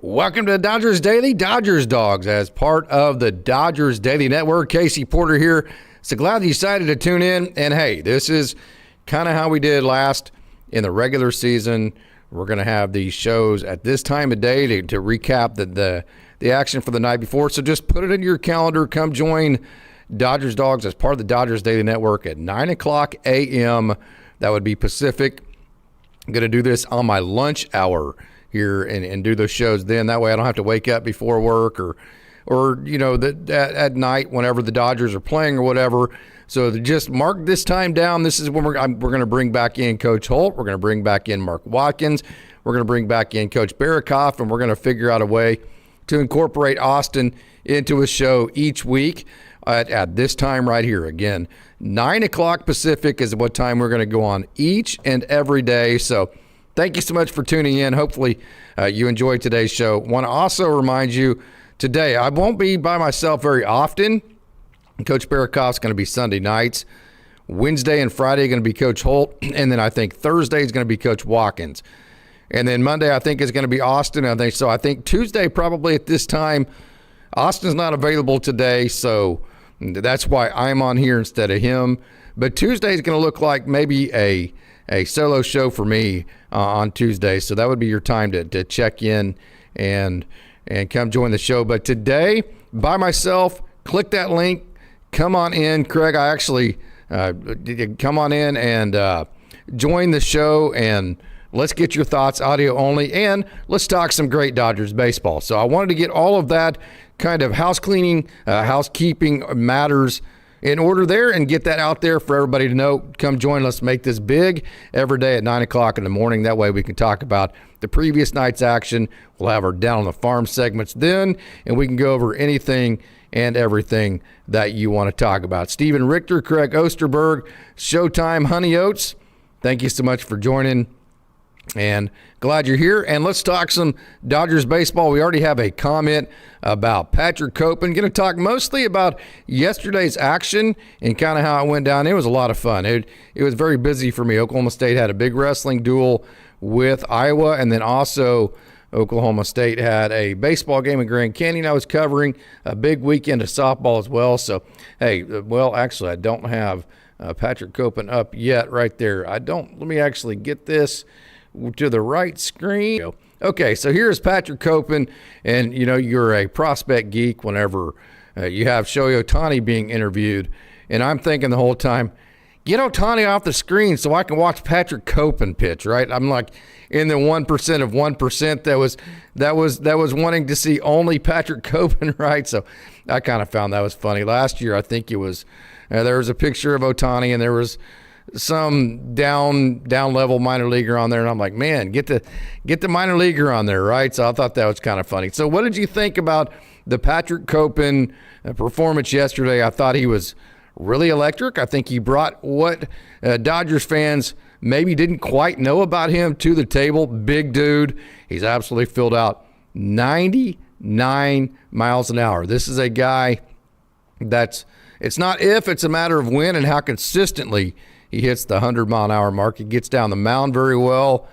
Welcome to Dodgers Daily, Dodgers Dogs, as part of the Dodgers Daily Network. Casey Porter here. So glad you decided to tune in. And hey, this is kind of how we did last in the regular season. We're going to have these shows at this time of day to recap the action for the night before. So just put it in your calendar. Come join Dodgers Dogs as part of the Dodgers Daily Network at 9 o'clock a.m. That would be Pacific. I'm going to do this on my lunch hour here and do those shows then. That way I don't have to wake up before work or you know, at night whenever the Dodgers are playing or whatever. So just mark this time down. This is when we're going to bring back in Coach Holt. We're going to bring back in Mark Watkins. We're going to bring back in Coach Barakoff, and we're going to figure out a way to incorporate Austin into a show each week at this time right here. Again, 9 o'clock Pacific is what time we're going to go on each and every day. So thank you so much for tuning in. Hopefully you enjoyed today's show. Want to also remind you today, I won't be by myself very often. Coach Barakoff's going to be Sunday nights. Wednesday and Friday are going to be Coach Holt. And then I think Thursday is going to be Coach Watkins. And then Monday I think is going to be Austin. I think Tuesday probably at this time. Austin's not available today, so that's why I'm on here instead of him. But Tuesday is going to look like maybe a solo show for me on Tuesday. So that would be your time to check in and come join the show. But today, by myself, click that link. Come on in. Craig, I actually come on in and join the show, and let's get your thoughts audio only, and let's talk some great Dodgers baseball. So I wanted to get all of that kind of housekeeping matters in order there and get that out there for everybody to know. Come join us, make this big every day at 9 o'clock in the morning. That way we can talk about the previous night's action. We'll have our Down on the Farm segments then, and we can go over anything and everything that you want to talk about. Stephen Richter, Craig Osterberg, Showtime, Honey Oats, thank you so much for joining, and glad you're here. And let's talk some Dodgers baseball. We already have a comment about Patrick Copen. Going to talk mostly about yesterday's action and kind of how it went down. It was a lot of fun. It was very busy for me. Oklahoma State had a big wrestling duel with Iowa, and then also Oklahoma State had a baseball game in Grand Canyon I was covering, a big weekend of softball as well. So, hey, well, actually, I don't have Patrick Copen up yet right there. Let me actually get this to the right screen. Okay, so here's Patrick Copen, and you know you're a prospect geek whenever you have Shohei Ohtani being interviewed, and I'm thinking the whole time, get Ohtani off the screen so I can watch Patrick Copen pitch, right? I'm like in the 1% of 1% that was wanting to see only Patrick Copen, right? So I kind of found that was funny. Last year, I think it was there was a picture of Ohtani, and there was some down level minor leaguer on there, and I'm like, man, get the minor leaguer on there, right? So I thought that was kind of funny. So what did you think about the Patrick Copen performance yesterday? I thought he was really electric. I think he brought what Dodgers fans maybe didn't quite know about him to the table. Big dude. He's absolutely filled out 99 miles an hour. This is a guy it's not if, it's a matter of when and how consistently he hits the 100-mile-an-hour mark. He gets down the mound very well,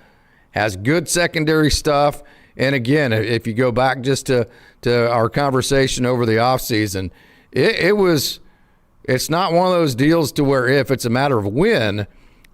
has good secondary stuff. And again, if you go back just to our conversation over the offseason, it's not one of those deals to where if, it's a matter of when.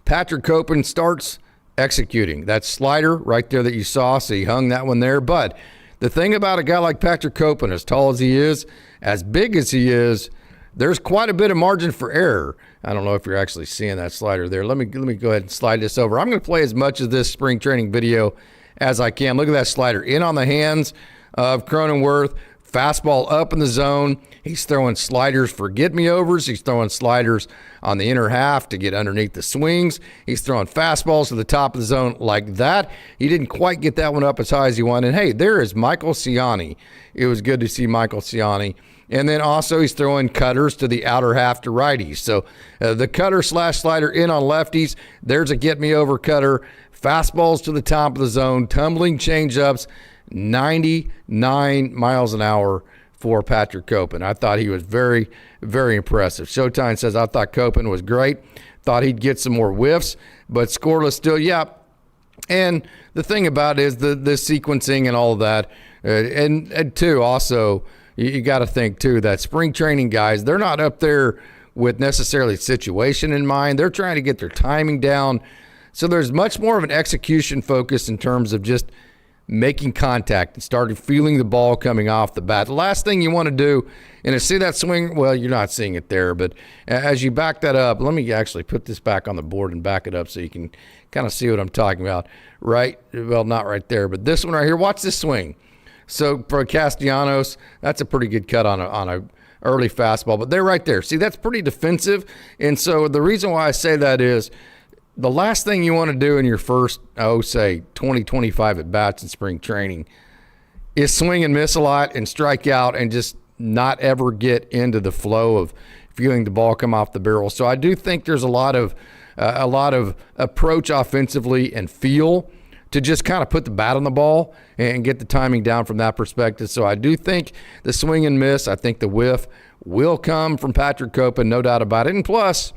Patrick Copen starts executing. That slider right there that you saw, so he hung that one there. But the thing about a guy like Patrick Copen, as tall as he is, as big as he is, there's quite a bit of margin for error. I don't know if you're actually seeing that slider there. Let me go ahead and slide this over. I'm going to play as much of this spring training video as I can. Look at that slider in on the hands of Cronenworth. Fastball up in the zone. He's throwing sliders for get-me-overs. He's throwing sliders on the inner half to get underneath the swings. He's throwing fastballs to the top of the zone like that. He didn't quite get that one up as high as he wanted. And, hey, there is Michael Ciani. It was good to see Michael Ciani. And then also he's throwing cutters to the outer half to righties. So the cutter / slider in on lefties. There's a get-me-over cutter. Fastballs to the top of the zone. Tumbling changeups. 99 miles an hour for Patrick Copen. I thought he was very, very impressive. Showtime says, I thought Copen was great. Thought he'd get some more whiffs, but scoreless still. Yeah, And the thing about it is the sequencing and all of that. And two, also, you got to think, too, that spring training guys, they're not up there with necessarily situation in mind. They're trying to get their timing down. So there's much more of an execution focus in terms of just making contact and starting feeling the ball coming off the bat. The last thing you want to do, and to see that swing, well, you're not seeing it there, but as you back that up, let me actually put this back on the board and back it up so you can kind of see what I'm talking about. Right? Well, not right there, but this one right here. Watch this swing. So for Castellanos, that's a pretty good cut on a early fastball, but they're right there. See, that's pretty defensive, and so the reason why I say that is the last thing you want to do in your first, say, 20, 25 at-bats in spring training is swing and miss a lot and strike out and just not ever get into the flow of feeling the ball come off the barrel. So I do think there's a lot of approach offensively and feel to just kind of put the bat on the ball and get the timing down from that perspective. So I do think the swing and miss, I think the whiff will come from Patrick Copen, no doubt about it. And plus,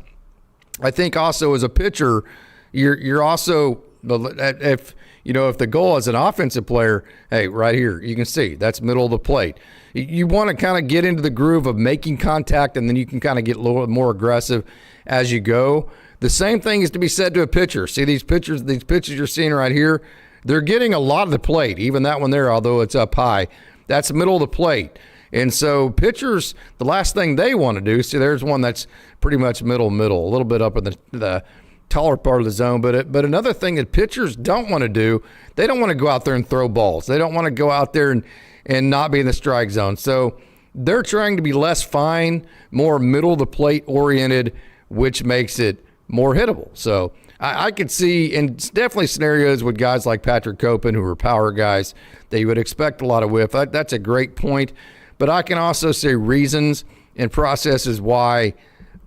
I think also as a pitcher, you're also, if the goal as an offensive player, hey, right here, you can see that's middle of the plate. You want to kind of get into the groove of making contact, and then you can kind of get a little more aggressive as you go. The same thing is to be said to a pitcher. See these pitches you're seeing right here? They're getting a lot of the plate, even that one there, although it's up high. That's the middle of the plate. And so pitchers, the last thing they want to do, see there's one that's pretty much middle, a little bit up in the taller part of the zone. But another thing that pitchers don't want to do, they don't want to go out there and throw balls. They don't want to go out there and not be in the strike zone. So they're trying to be less fine, more middle of the plate oriented, which makes it more hittable. So I could see, and definitely scenarios with guys like Patrick Copen, who are power guys, that you would expect a lot of whiff. That's a great point. But I can also say reasons and processes why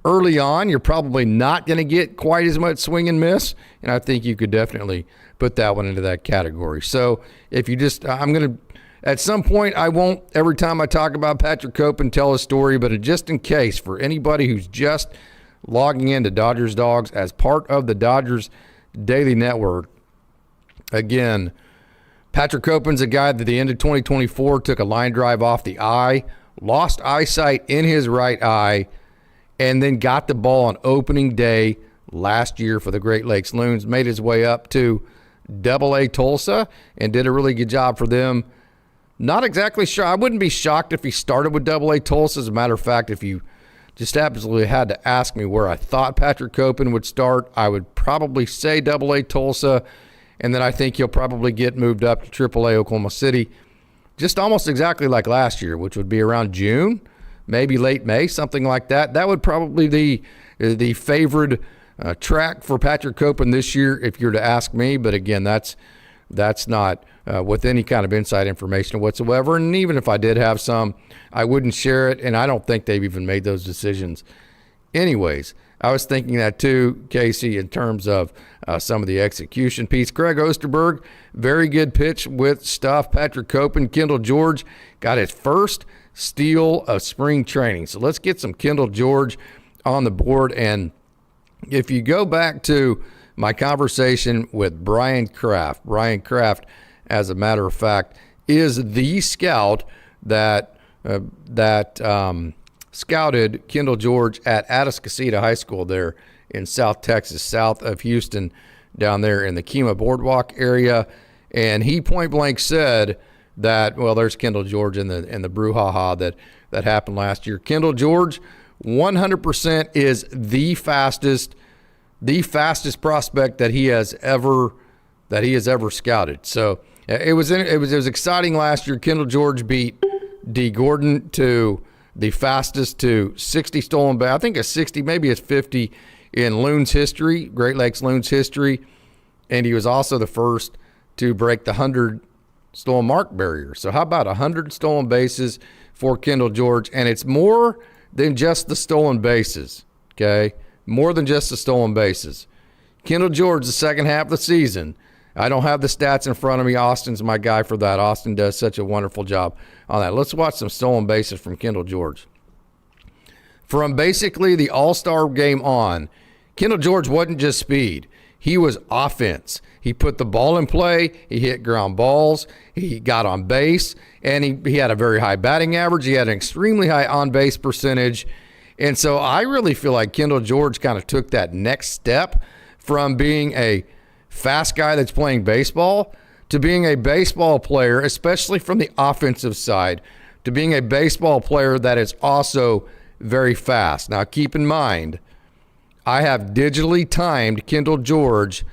early on you're probably not going to get quite as much swing and miss. And I think you could definitely put that one into that category. So if you just, at some point, I won't, every time I talk about Patrick Copen, tell a story, but just in case for anybody who's just logging into Dodgers Dawgs as part of the Dodgers Daily Network, again, Patrick Copen's a guy that at the end of 2024 took a line drive off the eye, lost eyesight in his right eye, and then got the ball on opening day last year for the Great Lakes Loons, made his way up to Double-A Tulsa and did a really good job for them. Not exactly sure. I wouldn't be shocked if he started with Double-A Tulsa. As a matter of fact, if you just absolutely had to ask me where I thought Patrick Copen would start, I would probably say Double-A Tulsa. And then I think he'll probably get moved up to Triple-A Oklahoma City, just almost exactly like last year, which would be around June, maybe late May, something like that. That would probably be the favored track for Patrick Copen this year, if you're to ask me. But again, that's not with any kind of inside information whatsoever. And even if I did have some, I wouldn't share it. And I don't think they've even made those decisions anyways. I was thinking that too, Casey, in terms of some of the execution piece. Craig Osterberg, very good pitch with stuff. Patrick Copen, Kendall George got his first steal of spring training. So let's get some Kendall George on the board. And if you go back to my conversation with Brian Kraft, as a matter of fact, is the scout that scouted Kendall George at Atascocita High School there in South Texas, south of Houston, down there in the Kemah Boardwalk area. And he point blank said that, well, there's Kendall George in the brouhaha that happened last year. Kendall George, 100% is the fastest prospect that he has ever scouted. So it was exciting last year. Kendall George beat D. Gordon to the fastest to 60 stolen bases. I think it's 60, maybe it's 50 in Loons history, Great Lakes Loons history. And he was also the first to break the 100 stolen mark barrier. So how about 100 stolen bases for Kendall George? And it's more than just the stolen bases, okay? More than just the stolen bases. Kendall George, the second half of the season, I don't have the stats in front of me. Austin's my guy for that. Austin does such a wonderful job on that. Let's watch some stolen bases from Kendall George. From basically the All-Star game on, Kendall George wasn't just speed. he was offense. He put the ball in play. He hit ground balls. He got on base, and he had a very high batting average. He had an extremely high on-base percentage. And so I really feel like Kendall George kind of took that next step from being a fast guy that's playing baseball to being a baseball player, especially from the offensive side, to being a baseball player that is also very fast. Now, keep in mind, I have digitally timed Kendall George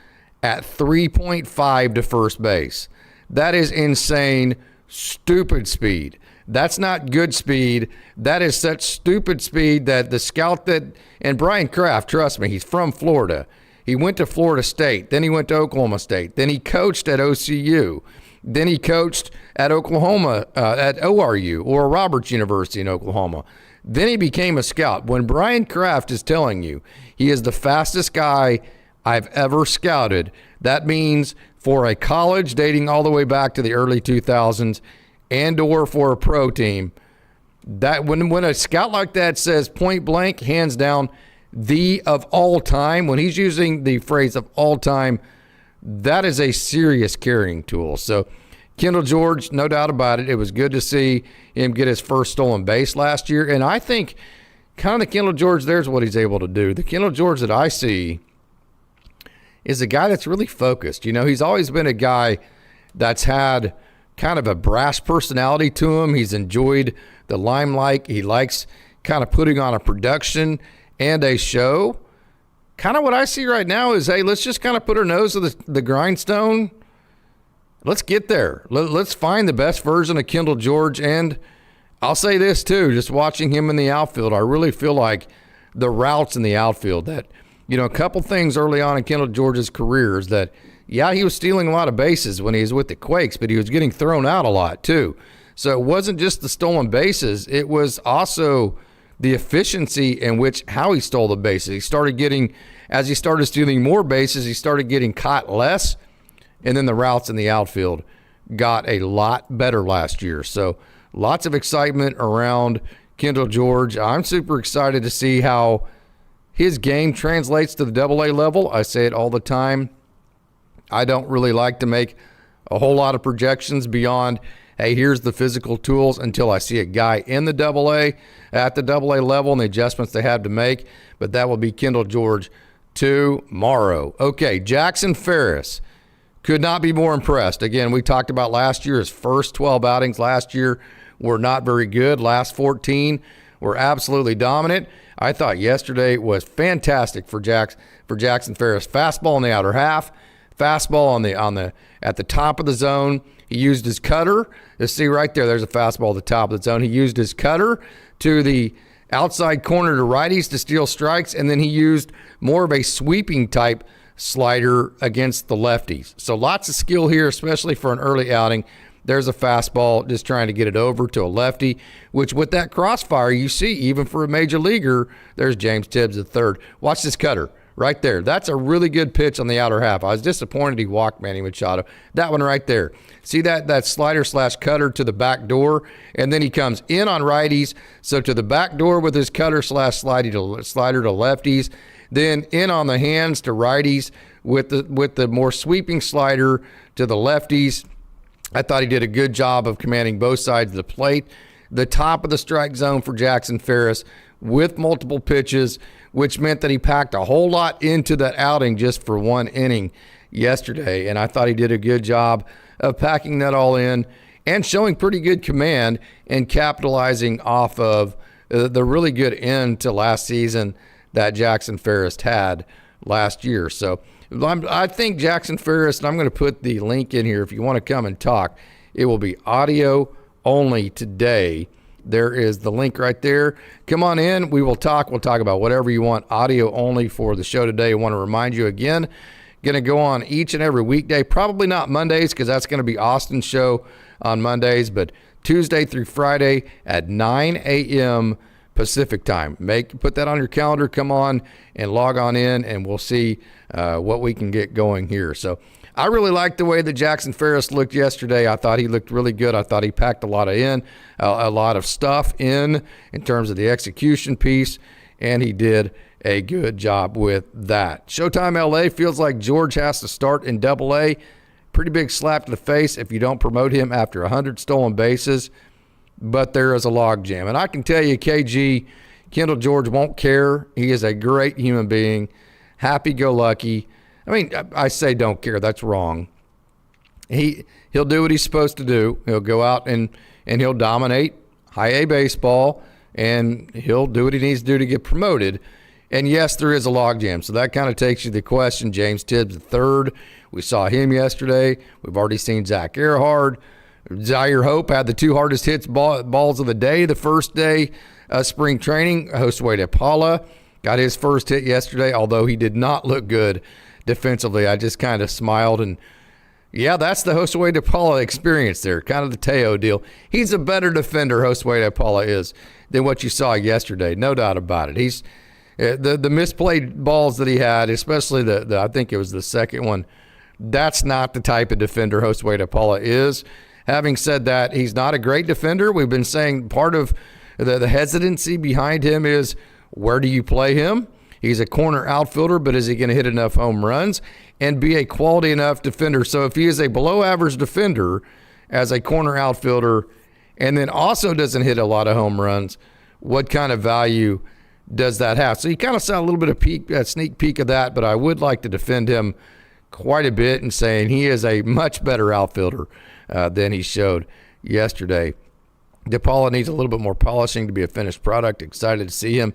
at 3.5 to first base. That is insane, stupid speed. That's not good speed. That is such stupid speed that the scout and Brian Kraft, trust me, he's from Florida. He went to Florida State. Then he went to Oklahoma State. Then he coached at OCU. Then he coached at Oklahoma, at ORU, or Roberts University in Oklahoma. Then he became a scout. When Brian Kraft is telling you he is the fastest guy I've ever scouted, that means for a college dating all the way back to the early 2000s and or for a pro team, that when a scout like that says point blank, hands down, the of all time, when he's using the phrase of all time, that is a serious carrying tool. So Kendall George, no doubt about it. It was good to see him get his first stolen base last year. And I think kind of the Kendall George, there's what he's able to do. The Kendall George that I see is a guy that's really focused. You know, he's always been a guy that's had kind of a brash personality to him. He's enjoyed the limelight. He likes kind of putting on a production and a show. Kind of what I see right now is, hey, let's just kind of put our nose to the grindstone. Let's get there. Let's find the best version of Kendall George. And I'll say this too, just watching him in the outfield, I really feel like the routes in the outfield that, you know, a couple things early on in Kendall George's career is that, yeah, he was stealing a lot of bases when he was with the Quakes, but he was getting thrown out a lot too. So it wasn't just the stolen bases. It was also the efficiency in which how he stole the bases. He started getting, as he started stealing more bases, he started getting caught less. And then the routes in the outfield got a lot better last year. So lots of excitement around Kendall George. I'm super excited to see how his game translates to the AA level. I say it all the time. I don't really like to make a whole lot of projections beyond, hey, here's the physical tools until I see a guy in the AA, at the AA level and the adjustments they have to make. But that will be Kendall George tomorrow. Okay, Jackson Ferris. Could not be more impressed. Again, we talked about last year. His first 12 outings last year were not very good. Last 14 were absolutely dominant. I thought yesterday was fantastic for Jackson Ferris. Fastball in the outer half, fastball at the top of the zone. He used his cutter. You see right there, there's a fastball at the top of the zone. He used his cutter to the outside corner to righties to steal strikes, and then he used more of a sweeping type slider against the lefties. So lots of skill here, especially for an early outing. There's a fastball just trying to get it over to a lefty, which with that crossfire, you see, even for a major leaguer, there's James Tibs at third. Watch this cutter right there. That's a really good pitch on the outer half. I was disappointed he walked Manny Machado. That one right there. See that slider / cutter to the back door, and then he comes in on righties. So to the back door with his cutter / slider to lefties. Then in on the hands to righties with the more sweeping slider to the lefties. I thought he did a good job of commanding both sides of the plate. The top of the strike zone for Jackson Ferris with multiple pitches, which meant that he packed a whole lot into that outing just for one inning yesterday. And I thought he did a good job of packing that all in and showing pretty good command and capitalizing off of the really good end to last season that Jackson Ferris had last year. So I think Jackson Ferris, and I'm going to put the link in here if you want to come and talk. It will be audio only today. There is the link right there. Come on in. We will talk. We'll talk about whatever you want. Audio only for the show today. I want to remind you again, going to go on each and every weekday. Probably not Mondays because that's going to be Austin's show on Mondays, but Tuesday through Friday at 9 a.m. Pacific time. Put that on your calendar. Come on and log on in, and we'll see what we can get going here. So I really liked the way that Jackson Ferris looked yesterday. I thought he looked really good. I thought he packed a lot of stuff in terms of the execution piece, and he did a good job with that. Showtime LA feels like George has to start in Double-A. Pretty big slap to the face if you don't promote him after 100 stolen bases. But there is a logjam. And I can tell you, KG, Kendall George won't care. He is a great human being, happy-go-lucky. I mean, I say don't care. That's wrong. He'll do what he's supposed to do. He'll go out and he'll dominate high A baseball, and he'll do what he needs to do to get promoted. And yes, there is a logjam. So that kind of takes you to the question. James Tibbs III, we saw him yesterday. We've already seen Zach Ehrhard. Zaire Hope had the 2 hardest hits balls of the day, the first day spring training. Josue DePaula got his first hit yesterday, although he did not look good defensively. I just kind of smiled and, yeah, that's the Josue DePaula experience there, kind of the Teo deal. He's a better defender, Josue DePaula is, than what you saw yesterday, no doubt about it. He's the misplayed balls that he had, especially the I think it was the second one, that's not the type of defender Josue DePaula is. Having said that, he's not a great defender. We've been saying part of the hesitancy behind him is, where do you play him? He's a corner outfielder, but is he going to hit enough home runs and be a quality enough defender? So if he is a below-average defender as a corner outfielder and then also doesn't hit a lot of home runs, what kind of value does that have? So you kind of saw a little bit of sneak peek of that, but I would like to defend him quite a bit and saying he is a much better outfielder than he showed yesterday. DePaula needs a little bit more polishing to be a finished product. Excited to see him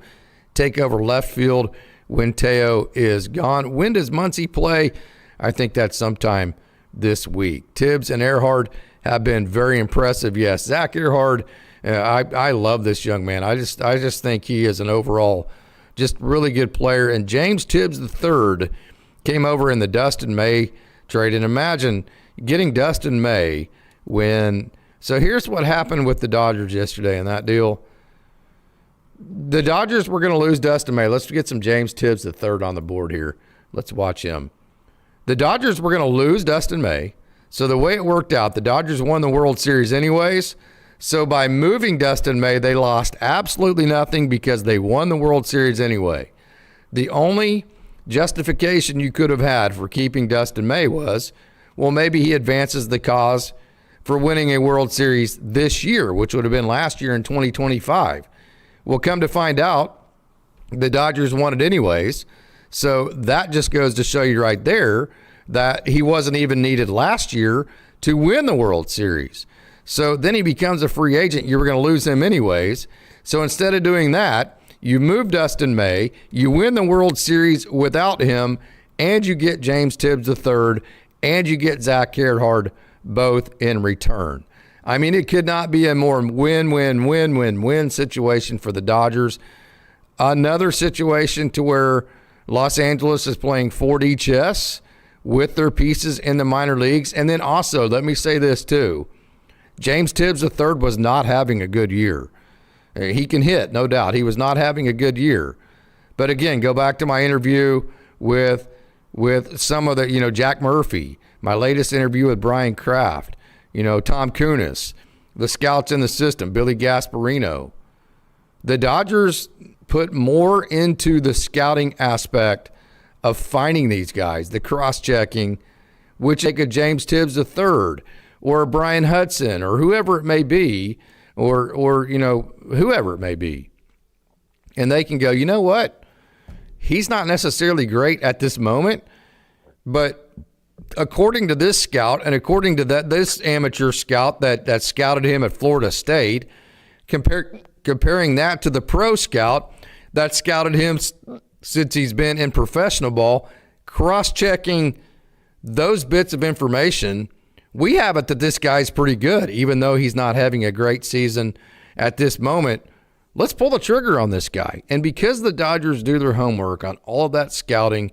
take over left field when Teo is gone. When does Muncy play? I think that's sometime this week. Tibs and Ehrhard have been very impressive. Yes, Zach Ehrhard, I love this young man. I just think he is an overall just really good player. And James Tibbs III came over in the Dustin May trade. And imagine getting Dustin May when – so here's what happened with the Dodgers yesterday in that deal. The Dodgers were going to lose Dustin May. Let's get some James Tibbs III on the board here. Let's watch him. The Dodgers were going to lose Dustin May. So the way it worked out, the Dodgers won the World Series anyways. So by moving Dustin May, they lost absolutely nothing because they won the World Series anyway. The only justification you could have had for keeping Dustin May was, well, maybe he advances the cause for winning a World Series this year, which would have been last year in 2025. Well, come to find out, the Dodgers won it anyways. So that just goes to show you right there that he wasn't even needed last year to win the World Series. So then he becomes a free agent. You were going to lose him anyways. So instead of doing that, you move Dustin May, you win the World Series without him, and you get James Tibbs III, and you get Zach Ehrhard both in return. I mean, it could not be a more win-win-win-win-win situation for the Dodgers. Another situation to where Los Angeles is playing 4D chess with their pieces in the minor leagues. And then also, let me say this too, James Tibbs III was not having a good year. He can hit, no doubt. He was not having a good year. But again, go back to my interview with some of the, Jack Murphy, my latest interview with Brian Kraft, Tom Kunis, the scouts in the system, Billy Gasparino. The Dodgers put more into the scouting aspect of finding these guys, the cross-checking, which take a James Tibbs III or a Brian Hudson or whoever it may be, or whoever it may be. And they can go, you know what? He's not necessarily great at this moment, but according to this scout and according to this amateur scout that scouted him at Florida State, comparing that to the pro scout that scouted him since he's been in professional ball, cross-checking those bits of information, we have it that this guy's pretty good, even though he's not having a great season at this moment. Let's pull the trigger on this guy. And because the Dodgers do their homework on all of that scouting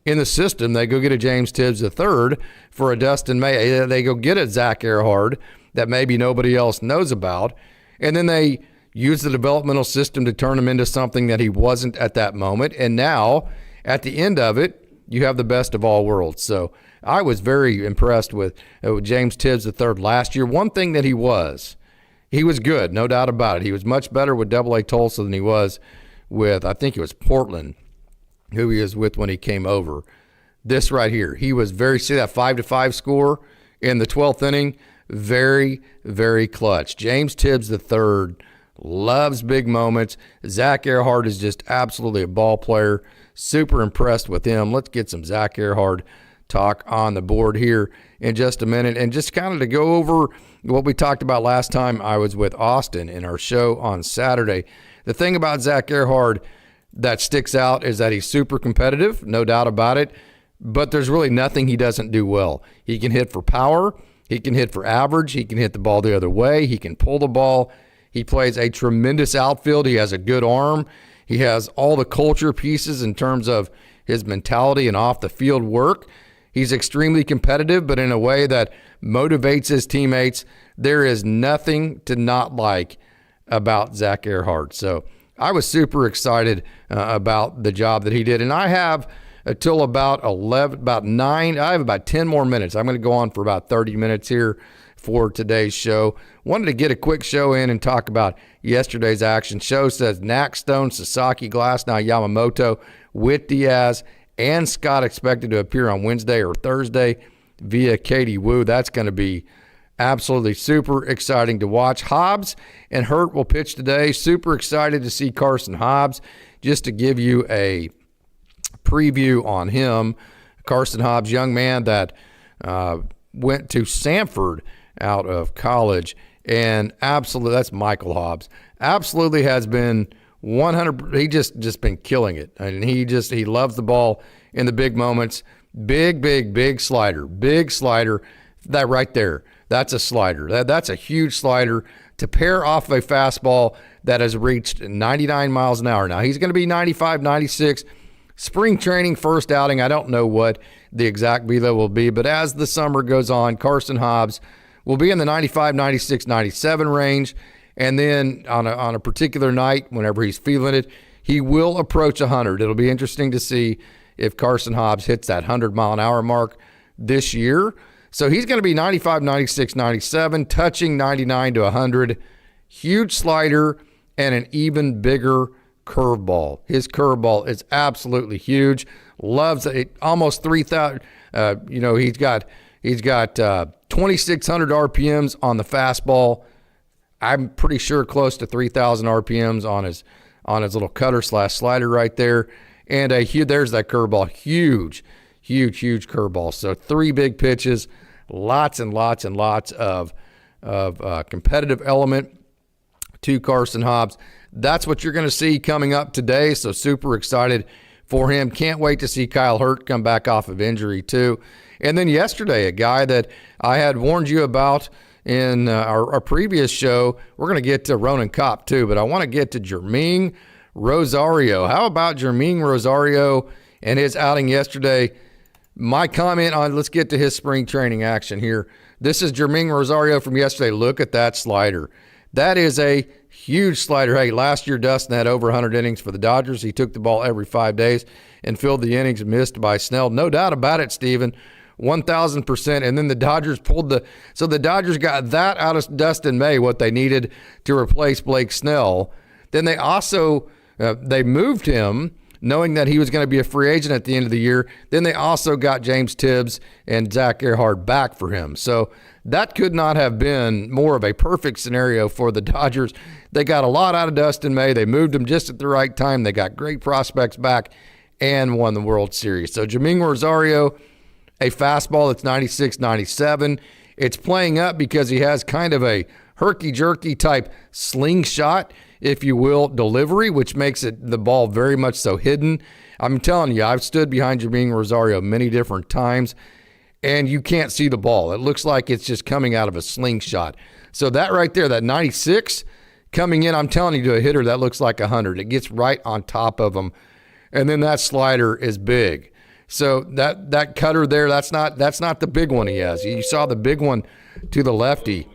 in the system, they go get a James Tibbs III for a Dustin May. They go get a Zach Ehrhard that maybe nobody else knows about. And then they use the developmental system to turn him into something that he wasn't at that moment. And now, at the end of it, you have the best of all worlds. So I was very impressed with James Tibbs III last year. One thing that he was good, no doubt about it. He was much better with Double-A Tulsa than he was with, I think it was Portland who he is with when he came over. This right here, he was see that 5-5 score in the 12th inning, very, very clutch. James Tibbs III loves big moments. Zach Ehrhard is just absolutely a ball player. Super impressed with him. Let's get some Zach Ehrhard talk on the board here in just a minute. And just kind of to go over what we talked about last time I was with Austin in our show on Saturday. The thing about Zach Ehrhard that sticks out is that he's super competitive, no doubt about it, but there's really nothing he doesn't do well. He can hit for power. He can hit for average. He can hit the ball the other way. He can pull the ball. He plays a tremendous outfield. He has a good arm. He has all the culture pieces in terms of his mentality and off the field work. He's extremely competitive, but in a way that motivates his teammates. There is nothing to not like about Zach Ehrhard. So I was super excited about the job that he did. And I have until about 9. I have about 10 more minutes. I'm going to go on for about 30 minutes here for today's show. Wanted to get a quick show in and talk about yesterday's action. Show says Knack, Stone, Sasaki, Glasnow, Yamamoto, Whit, Diaz, and Scott expected to appear on Wednesday or Thursday via Katie Woo. That's going to be absolutely super exciting to watch. Hobbs and Hurt will pitch today. Super excited to see Carson Hobbs. Just to give you a preview on him, Carson Hobbs, young man that went to Samford out of college, and absolutely, that's Michael Hobbs, absolutely has been 100. He just been killing it, and he loves the ball in the big moments. Big slider, that right there, that's a slider. That's a huge slider to pair off of a fastball that has reached 99 miles an hour. Now he's going to be 95, 96. Spring training first outing, I don't know what the exact velo will be, but as the summer goes on, Carson Hobbs will be in the 95, 96, 97 range. And then on a particular night, whenever he's feeling it, he will approach 100. It'll be interesting to see if Carson Hobbs hits that 100-mile-an-hour mark this year. So he's going to be 95, 96, 97, touching 99 to 100. Huge slider and an even bigger curveball. His curveball is absolutely huge. Loves it. Almost 3,000. He's got 2,600 RPMs on the fastball. I'm pretty sure close to 3,000 RPMs on his little cutter / slider right there. And there's that curveball. Huge curveball. So 3 big pitches, lots and lots and lots of competitive element to Carson Hobbs. That's what you're going to see coming up today. So super excited for him. Can't wait to see Kyle Hurt come back off of injury too. And then yesterday, a guy that I had warned you about in our previous show. We're going to get to Ronan Cop too, but I want to get to Germaine Rosario. How about Germaine Rosario and his outing yesterday? My comment on, let's get to his spring training action here. This is Germaine Rosario from yesterday. Look at that slider. That is a huge slider. Hey, last year Dustin had over 100 innings for the Dodgers. He took the ball every 5 days and filled the innings missed by Snell. No doubt about it, Steven. 1,000%. And then the Dodgers so the Dodgers got that out of Dustin May, what they needed to replace Blake Snell. Then they also, they moved him knowing that he was going to be a free agent at the end of the year. Then they also got James Tibbs and Zach Ehrhard back for him. So that could not have been more of a perfect scenario for the Dodgers. They got a lot out of Dustin May. They moved him just at the right time. They got great prospects back and won the World Series. So Germaine Rosario, a fastball that's 96, 97. It's playing up because he has kind of a herky-jerky type slingshot, if you will, delivery, which makes the ball very much so hidden. I'm telling you, I've stood behind Germaine Rosario many different times, and you can't see the ball. It looks like it's just coming out of a slingshot. So that right there, that 96 coming in, I'm telling you, to a hitter, that looks like 100. It gets right on top of him. And then that slider is big. So that cutter there, that's not the big one he has. You saw the big one to the lefty.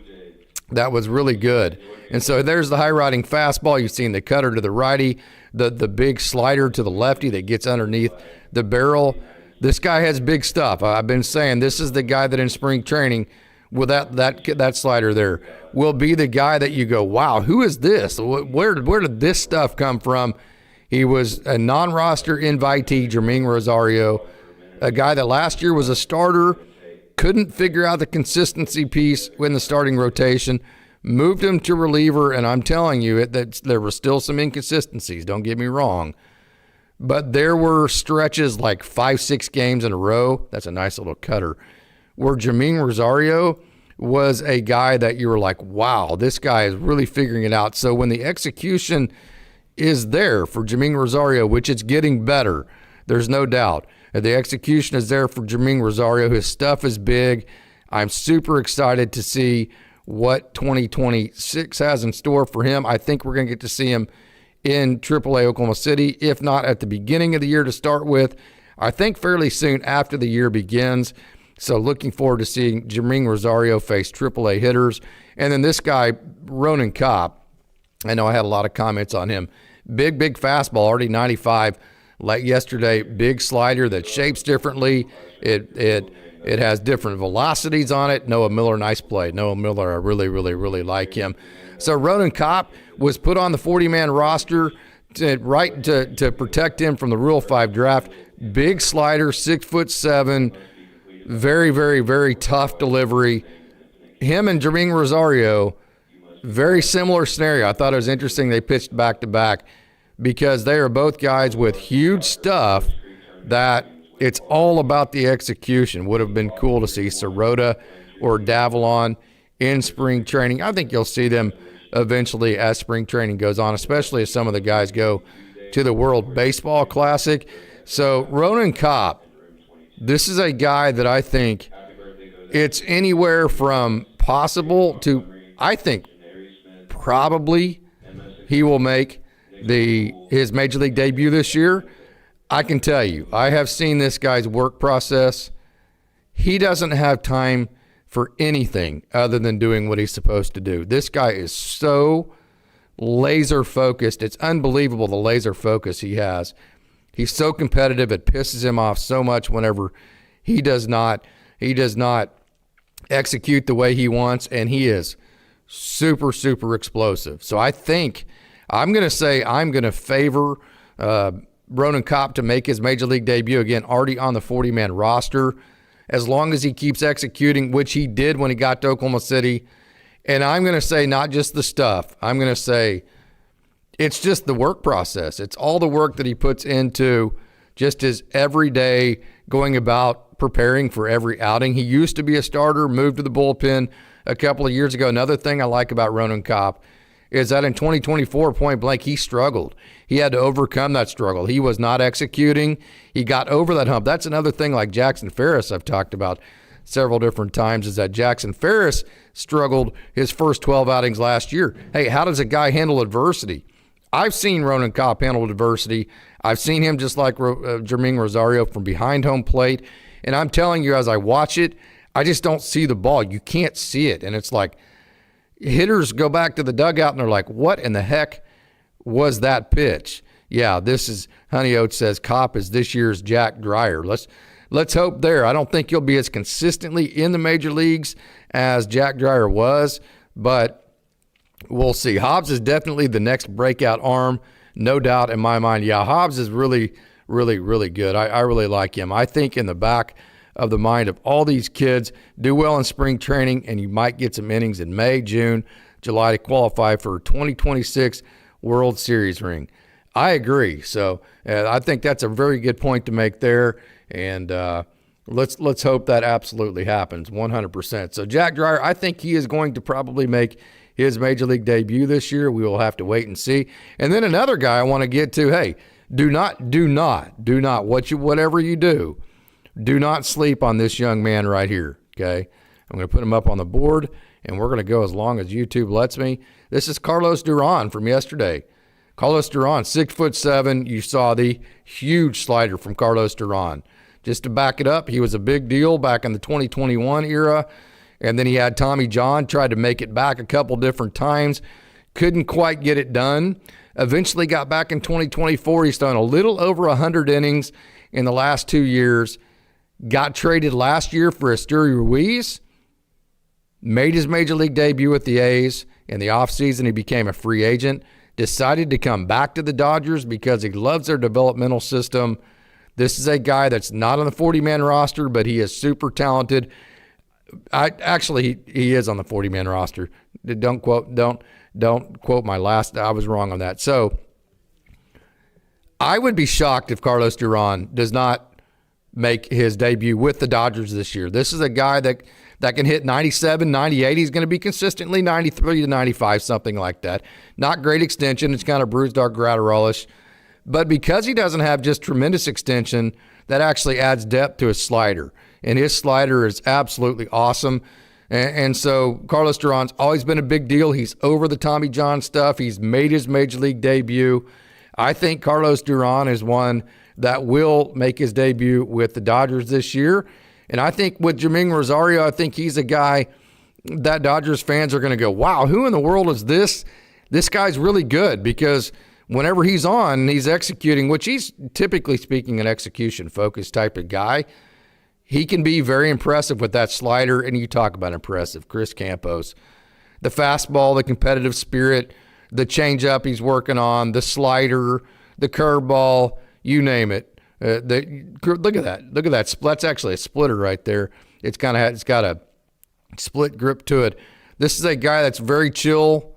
That was really good. And so there's the high-riding fastball. You've seen the cutter to the righty, the big slider to the lefty that gets underneath the barrel. This guy has big stuff. I've been saying this is the guy that in spring training with that slider there will be the guy that you go, wow, who is this? Where did this stuff come from? He was a non-roster invitee, Germaine Rosario, a guy that last year was a starter, couldn't figure out the consistency piece in the starting rotation, moved him to reliever, and I'm telling you that there were still some inconsistencies, don't get me wrong. But there were stretches like 5-6 games in a row, that's a nice little cutter, where Germaine Rosario was a guy that you were like, wow, this guy is really figuring it out. So when the execution is there for Germaine Rosario, which it's getting better, there's no doubt. The execution is there for Germaine Rosario. His stuff is big. I'm super excited to see what 2026 has in store for him. I think we're going to get to see him in AAA Oklahoma City, if not at the beginning of the year to start with. I think fairly soon after the year begins. So looking forward to seeing Germaine Rosario face AAA hitters. And then this guy, Ronan Cop, I know I had a lot of comments on him. Big fastball, already 95. Like yesterday, big slider that shapes differently. It has different velocities on it. Noah Miller, nice play. Noah Miller, I really like him. So Ronan Cop was put on the 40-man roster to protect him from the Rule 5 draft. Big slider, 6'7", very tough delivery. Him and Germaine Rosario, very similar scenario. I thought it was interesting they pitched back-to-back because they are both guys with huge stuff that it's all about the execution. Would have been cool to see Sirota or Davalon in spring training. I think you'll see them eventually as spring training goes on, especially as some of the guys go to the World Baseball Classic. So Ronan Cop, this is a guy that I think it's anywhere from possible to, I think probably he will make his Major League debut this year. I can tell you, I have seen this guy's work process. He doesn't have time for anything other than doing what he's supposed to do. This guy is so laser focused. It's unbelievable the laser focus he has. He's so competitive. It pisses him off so much whenever he does not execute the way he wants, and he is super explosive. So I think I'm going to favor Ronan Cop to make his Major League debut, again, already on the 40-man roster, as long as he keeps executing, which he did when he got to Oklahoma City. And I'm going to say not just the stuff. I'm going to say it's just the work process. It's all the work that he puts into just his everyday going about preparing for every outing. He used to be a starter, moved to the bullpen a couple of years ago. Another thing I like about Ronan Cop is that in 2024, point blank, he struggled. He had to overcome that struggle. He was not executing. He got over that hump. That's another thing like Jackson Ferris I've talked about several different times, is that Jackson Ferris struggled his first 12 outings last year. Hey, how does a guy handle adversity? I've seen Ronan Cop handle adversity. I've seen him just like Germaine Rosario from behind home plate. And I'm telling you, as I watch it, I just don't see the ball. You can't see it. And it's like, hitters go back to the dugout and they're like, what in the heck was that pitch? Yeah, this is, Honey Oats says Cop is this year's Jack Dreyer. Let's hope there. I don't think he'll be as consistently in the major leagues as Jack Dreyer was, but we'll see. Hobbs is definitely the next breakout arm, no doubt in my mind. Yeah, Hobbs is really good. I really like him. I think in the back of the mind of all these kids, do well in spring training, and you might get some innings in May, June, July to qualify for 2026 World Series ring. I agree. So I think that's a very good point to make there, and let's hope that absolutely happens 100%. So Jack Dreyer, I think he is going to probably make his Major League debut this year. We will have to wait and see. And then another guy I want to get to, hey, do not, whatever you do not sleep on this young man right here, okay? I'm going to put him up on the board, and we're going to go as long as YouTube lets me. This is Carlos Duran from yesterday. Carlos Duran, 6'7". You saw the huge slider from Carlos Duran. Just to back it up, he was a big deal back in the 2021 era, and then he had Tommy John, tried to make it back a couple different times. Couldn't quite get it done. Eventually got back in 2024. He's thrown a little over 100 innings in the last 2 years. Got traded last year for Esteury Ruiz. Made his Major League debut with the A's. In the offseason, he became a free agent. decided to come back to the Dodgers because he loves their developmental system. This is a guy that's not on the 40-man roster, but he is super talented. He is on the 40-man roster. Don't quote my last. I was wrong on that. So I would be shocked if Carlos Duran does not make his debut with the Dodgers this year. This is a guy that can hit 97, 98. He's going to be consistently 93 to 95, something like that. Not great extension. It's kind of bruised our Gratterall-ish. But because he doesn't have just tremendous extension, that actually adds depth to his slider. And his slider is absolutely awesome. And so Carlos Duran's always been a big deal. He's over the Tommy John stuff. He's made his major league debut. I think Carlos Duran is one that will make his debut with the Dodgers this year. And I think with Germaine Rosario, I think he's a guy that Dodgers fans are going to go, wow, who in the world is this? This guy's really good, because whenever he's on, he's executing, which he's typically speaking an execution-focused type of guy. He can be very impressive with that slider, and you talk about impressive. Chris Campos. The fastball, the competitive spirit, the changeup he's working on, the slider, the curveball, you name it. Look at that. Look at that. That's actually a splitter right there. It's got a split grip to it. This is a guy that's very chill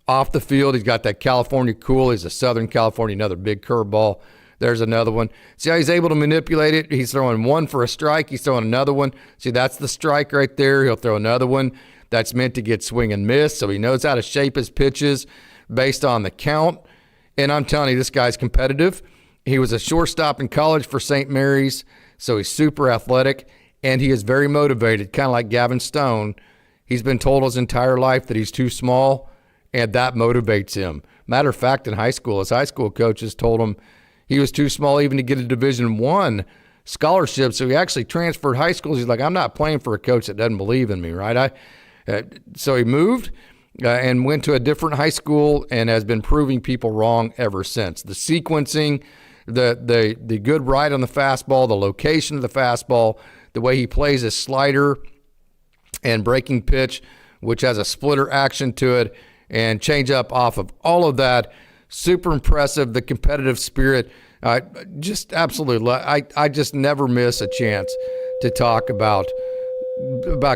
off the field. He's got that California cool. He's a Southern California, another big curveball. There's another one. See how he's able to manipulate it? He's throwing one for a strike. He's throwing another one. See, that's the strike right there. He'll throw another one that's meant to get swing and miss. So he knows how to shape his pitches based on the count. And I'm telling you, this guy's competitive. He was a shortstop in college for St. Mary's, so he's super athletic, and he is very motivated, kind of like Gavin Stone. He's been told his entire life that he's too small, and that motivates him. Matter of fact, in high school, his high school coaches told him he was too small even to get a Division I scholarship, so he actually transferred high schools. He's like, I'm not playing for a coach that doesn't believe in me, right? So he moved and went to a different high school and has been proving people wrong ever since. The sequencing, the good ride on the fastball, the location of the fastball, the way he plays his slider and breaking pitch, which has a splitter action to it, and change up off of all of that. Super impressive. The competitive spirit, just absolutely. I just never miss a chance to talk about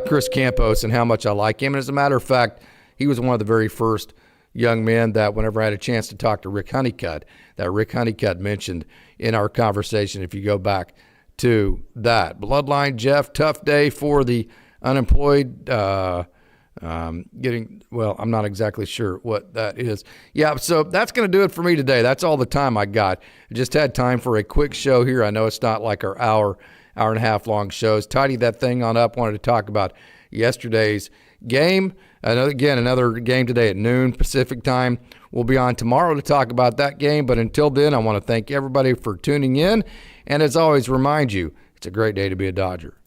Chris Campos and how much I like him. And as a matter of fact, he was one of the very first young men that whenever I had a chance to talk to Rick Honeycutt, that Rick Honeycutt mentioned in our conversation, if you go back to that. Bloodline, Jeff, tough day for the unemployed. I'm not exactly sure what that is. Yeah, so that's going to do it for me today. That's all the time I got. I just had time for a quick show here. I know it's not like our hour and a half long shows. Tidy that thing on up. Wanted to talk about yesterday's game. Another game today at noon Pacific time. We'll be on tomorrow to talk about that game. But until then, I want to thank everybody for tuning in. And as always, remind you, it's a great day to be a Dodger.